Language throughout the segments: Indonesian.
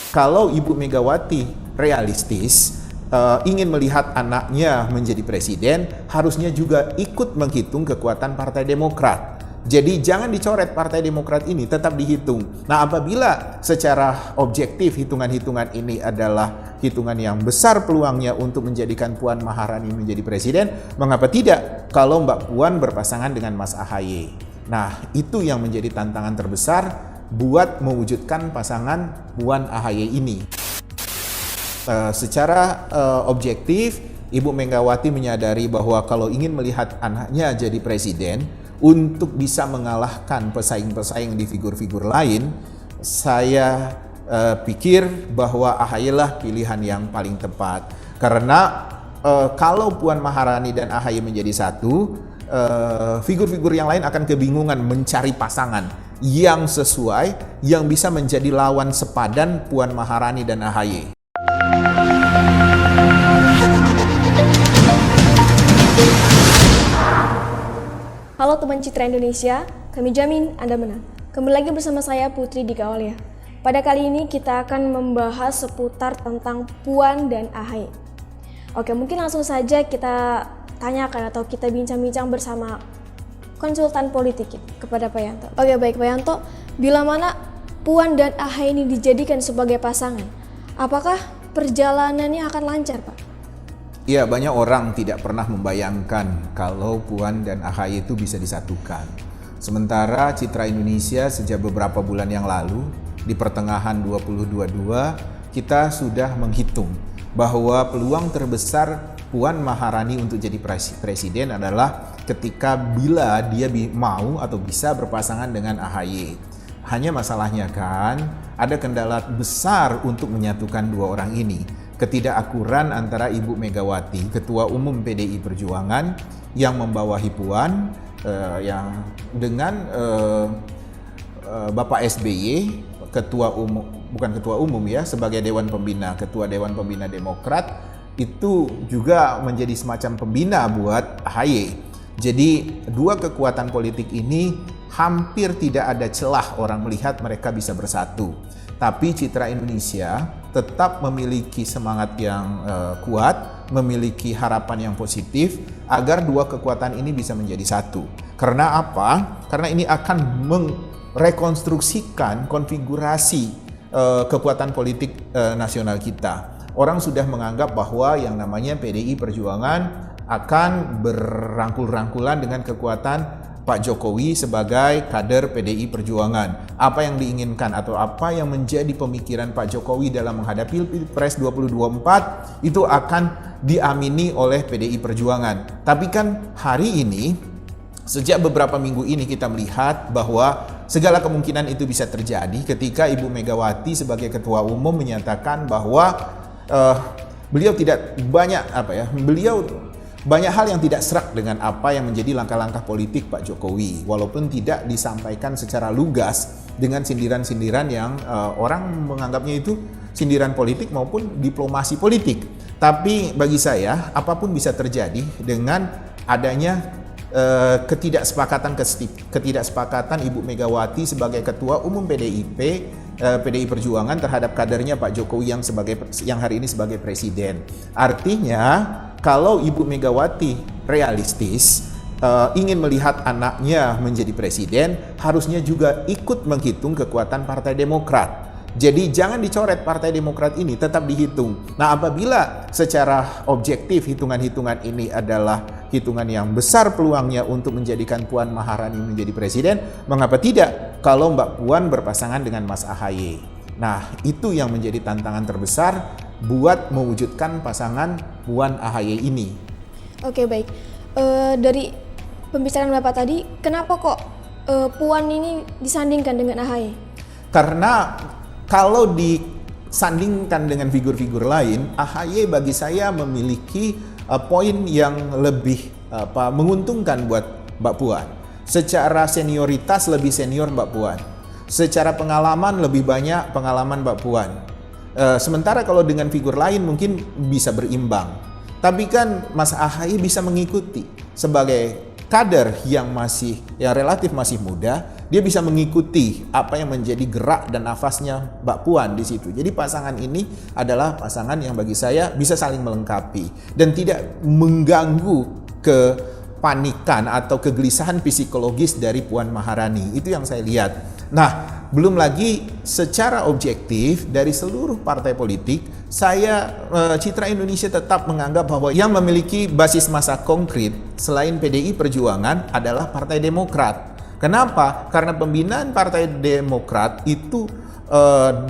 kalau Ibu Megawati realistis ingin melihat anaknya menjadi presiden, harusnya juga ikut menghitung kekuatan Partai Demokrat. Jadi jangan dicoret Partai Demokrat ini, tetap dihitung. Nah, apabila secara objektif hitungan-hitungan ini adalah hitungan yang besar peluangnya untuk menjadikan Puan Maharani menjadi presiden, mengapa tidak kalau Mbak Puan berpasangan dengan Mas AHY? Nah, itu yang menjadi tantangan terbesar buat mewujudkan pasangan Puan AHY ini. Secara objektif, Ibu Megawati menyadari bahwa kalau ingin melihat anaknya jadi presiden, untuk bisa mengalahkan pesaing-pesaing di figur-figur lain, saya pikir bahwa AHY lah pilihan yang paling tepat. Karena kalau Puan Maharani dan AHY menjadi satu, figur-figur yang lain akan kebingungan mencari pasangan yang sesuai, yang bisa menjadi lawan sepadan Puan Maharani dan AHY. Halo teman Citra Indonesia, kami jamin Anda menang. Kembali lagi bersama saya Putri di Kawal ya. Pada kali ini kita akan membahas seputar tentang Puan dan AHY. Oke, mungkin langsung saja kita tanyakan atau kita bincang-bincang bersama konsultan politik kepada Pak Yanto. Oke, baik Pak Yanto, bila mana Puan dan AHY ini dijadikan sebagai pasangan, apakah perjalanannya akan lancar, Pak? Ya, banyak orang tidak pernah membayangkan kalau Puan dan AHY itu bisa disatukan. Sementara Citra Indonesia sejak beberapa bulan yang lalu, di pertengahan 2022, kita sudah menghitung bahwa peluang terbesar Puan Maharani untuk jadi presiden adalah ketika bila dia mau atau bisa berpasangan dengan AHY. Hanya masalahnya kan, ada kendala besar untuk menyatukan dua orang ini. Ketidakakuran antara Ibu Megawati, Ketua Umum PDI Perjuangan yang membawahi Puan, yang dengan Bapak SBY, Ketua Umum, bukan Ketua Umum ya, sebagai Dewan Pembina, Ketua Dewan Pembina Demokrat, itu juga menjadi semacam pembina buat AHY. Jadi dua kekuatan politik ini hampir tidak ada celah orang melihat mereka bisa bersatu. Tapi Citra Indonesia tetap memiliki semangat yang kuat, memiliki harapan yang positif agar dua kekuatan ini bisa menjadi satu. Karena apa? Karena ini akan merekonstruksikan konfigurasi kekuatan politik nasional kita. Orang sudah menganggap bahwa yang namanya PDI Perjuangan akan berangkul-rangkulan dengan kekuatan Pak Jokowi sebagai kader PDI Perjuangan. Apa yang diinginkan atau apa yang menjadi pemikiran Pak Jokowi dalam menghadapi Pilpres 2024 itu akan diamini oleh PDI Perjuangan. Tapi kan hari ini, sejak beberapa minggu ini kita melihat bahwa segala kemungkinan itu bisa terjadi ketika Ibu Megawati sebagai Ketua Umum menyatakan bahwa beliau tidak banyak hal yang tidak serak dengan apa yang menjadi langkah-langkah politik Pak Jokowi, walaupun tidak disampaikan secara lugas dengan sindiran-sindiran yang orang menganggapnya itu sindiran politik maupun diplomasi politik. Tapi bagi saya, apapun bisa terjadi dengan adanya ketidaksepakatan Ibu Megawati sebagai Ketua Umum PDI Perjuangan terhadap kadernya Pak Jokowi yang hari ini sebagai presiden. Artinya kalau Ibu Megawati realistis ingin melihat anaknya menjadi presiden, harusnya juga ikut menghitung kekuatan Partai Demokrat. Jadi jangan dicoret Partai Demokrat ini, tetap dihitung. Nah, apabila secara objektif hitungan-hitungan ini adalah hitungan yang besar peluangnya untuk menjadikan Puan Maharani menjadi presiden, mengapa tidak kalau Mbak Puan berpasangan dengan Mas AHY? Nah, itu yang menjadi tantangan terbesar buat mewujudkan pasangan Puan AHY ini. Oke, baik. Dari pembicaraan Bapak tadi, kenapa kok Puan ini disandingkan dengan AHY? Karena kalau disandingkan dengan figur-figur lain, AHY bagi saya memiliki poin yang lebih menguntungkan buat Mbak Puan. Secara senioritas lebih senior Mbak Puan. Secara pengalaman lebih banyak pengalaman Mbak Puan. Sementara kalau dengan figur lain mungkin bisa berimbang. Tapi kan Mas AHY bisa mengikuti sebagai kader yang relatif masih muda, dia bisa mengikuti apa yang menjadi gerak dan nafasnya Mbak Puan di situ. Jadi pasangan ini adalah pasangan yang bagi saya bisa saling melengkapi dan tidak mengganggu kepanikan atau kegelisahan psikologis dari Puan Maharani. Itu yang saya lihat. Nah, belum lagi secara objektif dari seluruh partai politik, Citra Indonesia tetap menganggap bahwa yang memiliki basis massa konkret selain PDI Perjuangan adalah Partai Demokrat. Kenapa? Karena pembinaan Partai Demokrat itu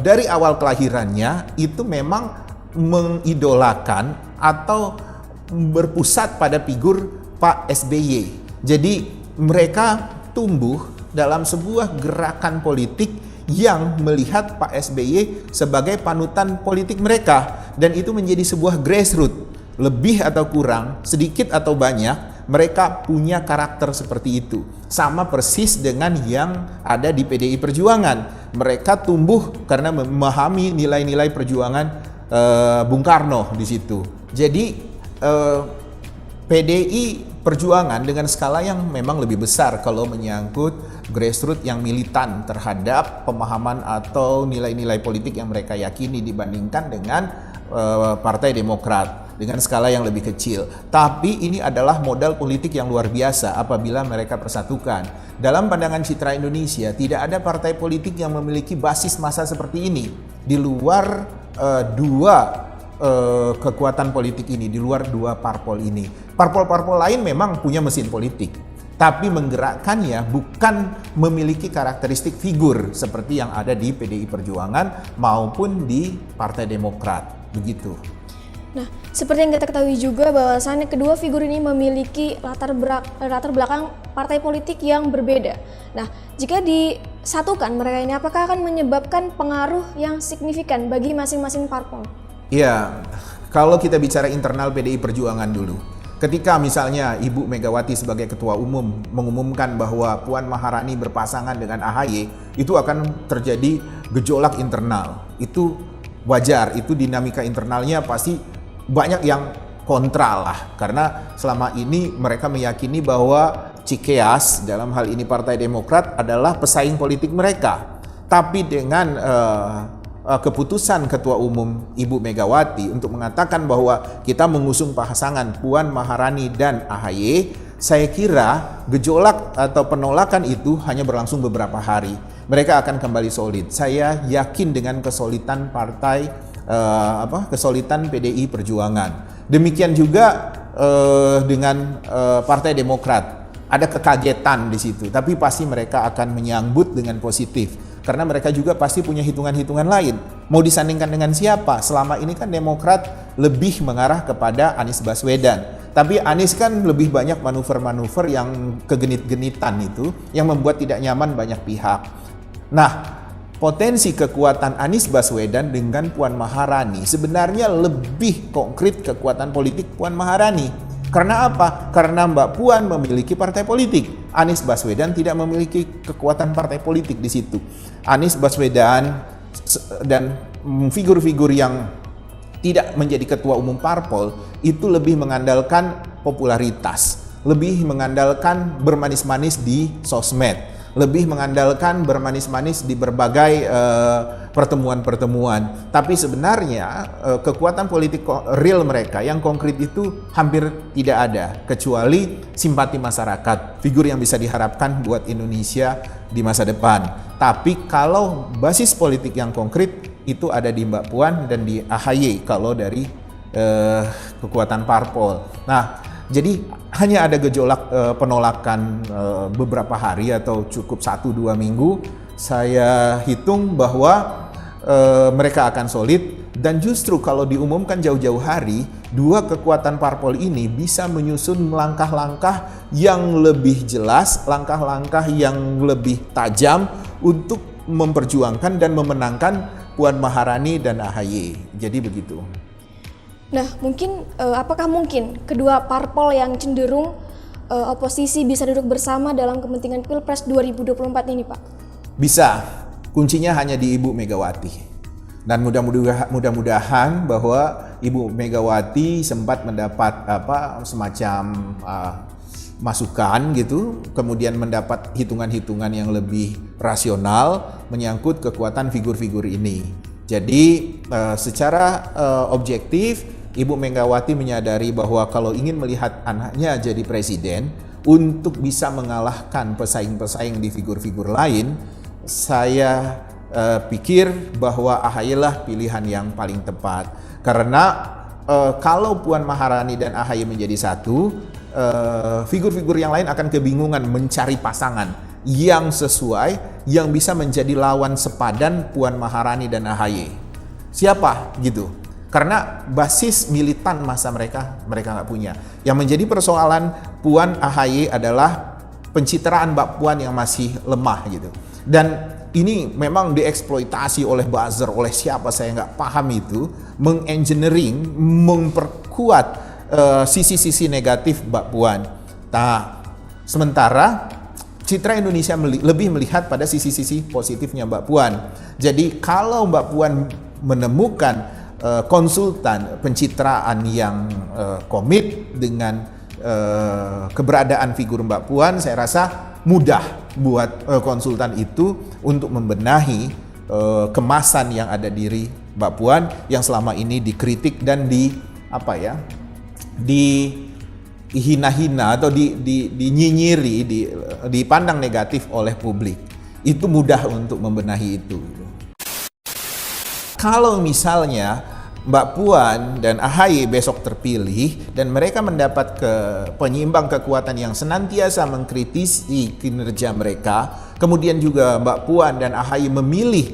dari awal kelahirannya itu memang mengidolakan atau berpusat pada figur Pak SBY. Jadi mereka tumbuh dalam sebuah gerakan politik yang melihat Pak SBY sebagai panutan politik mereka, dan itu menjadi sebuah grassroots. Lebih atau kurang, sedikit atau banyak, mereka punya karakter seperti itu. Sama persis dengan yang ada di PDI Perjuangan. Mereka tumbuh karena memahami nilai-nilai perjuangan Bung Karno di situ. Jadi PDI Perjuangan dengan skala yang memang lebih besar kalau menyangkut grassroots yang militan terhadap pemahaman atau nilai-nilai politik yang mereka yakini dibandingkan dengan Partai Demokrat dengan skala yang lebih kecil. Tapi ini adalah modal politik yang luar biasa apabila mereka persatukan. Dalam pandangan Citra Indonesia, tidak ada partai politik yang memiliki basis massa seperti ini di luar dua kekuatan politik ini, di luar dua parpol ini. Parpol-parpol lain memang punya mesin politik, tapi menggerakkannya bukan memiliki karakteristik figur seperti yang ada di PDI Perjuangan maupun di Partai Demokrat, begitu. Nah, seperti yang kita ketahui juga bahwasannya kedua figur ini memiliki latar belakang partai politik yang berbeda. Nah, jika disatukan mereka ini, apakah akan menyebabkan pengaruh yang signifikan bagi masing-masing parpol? Ya, kalau kita bicara internal PDI Perjuangan dulu, ketika misalnya Ibu Megawati sebagai Ketua Umum mengumumkan bahwa Puan Maharani berpasangan dengan AHY, itu akan terjadi gejolak internal. Itu wajar, itu dinamika internalnya pasti banyak yang kontra lah, karena selama ini mereka meyakini bahwa Cikeas, dalam hal ini Partai Demokrat, adalah pesaing politik mereka. Tapi dengan keputusan Ketua Umum Ibu Megawati untuk mengatakan bahwa kita mengusung pasangan Puan Maharani dan AHY, saya kira gejolak atau penolakan itu hanya berlangsung beberapa hari. Mereka akan kembali solid. Saya yakin dengan kesolidan kesolidan PDI Perjuangan. Demikian juga dengan Partai Demokrat. Ada kekagetan di situ, tapi pasti mereka akan menyambut dengan positif. Karena mereka juga pasti punya hitungan-hitungan lain. Mau disandingkan dengan siapa? Selama ini kan Demokrat lebih mengarah kepada Anies Baswedan. Tapi Anies kan lebih banyak manuver-manuver yang kegenit-genitan itu, yang membuat tidak nyaman banyak pihak. Nah, potensi kekuatan Anies Baswedan dengan Puan Maharani sebenarnya lebih konkret kekuatan politik Puan Maharani. Karena apa? Karena Mbak Puan memiliki partai politik. Anies Baswedan tidak memiliki kekuatan partai politik di situ. Anies Baswedan dan figur-figur yang tidak menjadi ketua umum parpol itu lebih mengandalkan popularitas, lebih mengandalkan bermanis-manis di sosmed, lebih mengandalkan bermanis-manis di berbagai pertemuan-pertemuan. Tapi sebenarnya kekuatan politik real mereka yang konkret itu hampir tidak ada, kecuali simpati masyarakat, figur yang bisa diharapkan buat Indonesia di masa depan. Tapi kalau basis politik yang konkret itu ada di Mbak Puan dan di AHY kalau dari kekuatan parpol. Nah, jadi hanya ada gejolak penolakan beberapa hari atau cukup 1-2 minggu. Saya hitung bahwa mereka akan solid, dan justru kalau diumumkan jauh-jauh hari, dua kekuatan parpol ini bisa menyusun langkah-langkah yang lebih jelas, langkah-langkah yang lebih tajam untuk memperjuangkan dan memenangkan Puan Maharani dan AHY. Jadi begitu. Nah, apakah mungkin kedua parpol yang cenderung oposisi bisa duduk bersama dalam kepentingan Pilpres 2024 ini, Pak? Bisa. Kuncinya hanya di Ibu Megawati. Dan mudah-mudahan bahwa Ibu Megawati sempat mendapat semacam masukan gitu, kemudian mendapat hitungan-hitungan yang lebih rasional menyangkut kekuatan figur-figur ini. Jadi secara objektif Ibu Megawati menyadari bahwa kalau ingin melihat anaknya jadi presiden untuk bisa mengalahkan pesaing-pesaing di figur-figur lain, saya pikir bahwa AHY lah pilihan yang paling tepat. Karena kalau Puan Maharani dan AHY menjadi satu, figur-figur yang lain akan kebingungan mencari pasangan yang sesuai, yang bisa menjadi lawan sepadan Puan Maharani dan AHY. Siapa gitu? Karena basis militan masa mereka nggak punya. Yang menjadi persoalan Puan AHY adalah pencitraan Mbak Puan yang masih lemah gitu. Dan ini memang dieksploitasi oleh buzzer, oleh siapa saya nggak paham itu, mengengineering, memperkuat sisi-sisi negatif Mbak Puan. Nah, sementara citra Indonesia lebih melihat pada sisi-sisi positifnya Mbak Puan. Jadi kalau Mbak Puan menemukan konsultan pencitraan yang komit dengan keberadaan figur Mbak Puan, saya rasa mudah buat konsultan itu untuk membenahi kemasan yang ada diri Mbak Puan yang selama ini dikritik dan dihina-hina atau dinyinyiri, dipandang negatif oleh publik. Itu mudah untuk membenahi itu. Kalau misalnya Mbak Puan dan AHY besok terpilih dan mereka mendapat penyeimbang kekuatan yang senantiasa mengkritisi kinerja mereka, kemudian juga Mbak Puan dan AHY memilih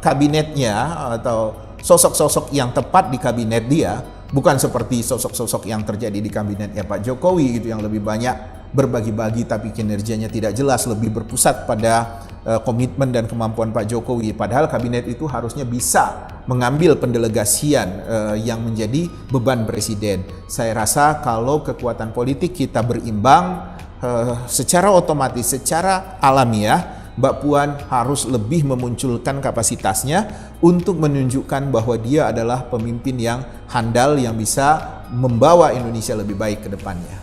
kabinetnya atau sosok-sosok yang tepat di kabinet dia, bukan seperti sosok-sosok yang terjadi di kabinetnya Pak Jokowi gitu, yang lebih banyak berbagi-bagi tapi kinerjanya tidak jelas, lebih berpusat pada komitmen dan kemampuan Pak Jokowi. Padahal kabinet itu harusnya bisa mengambil pendelegasian yang menjadi beban presiden. Saya rasa kalau kekuatan politik kita berimbang, secara otomatis, secara alamiah, Mbak Puan harus lebih memunculkan kapasitasnya untuk menunjukkan bahwa dia adalah pemimpin yang handal yang bisa membawa Indonesia lebih baik ke depannya.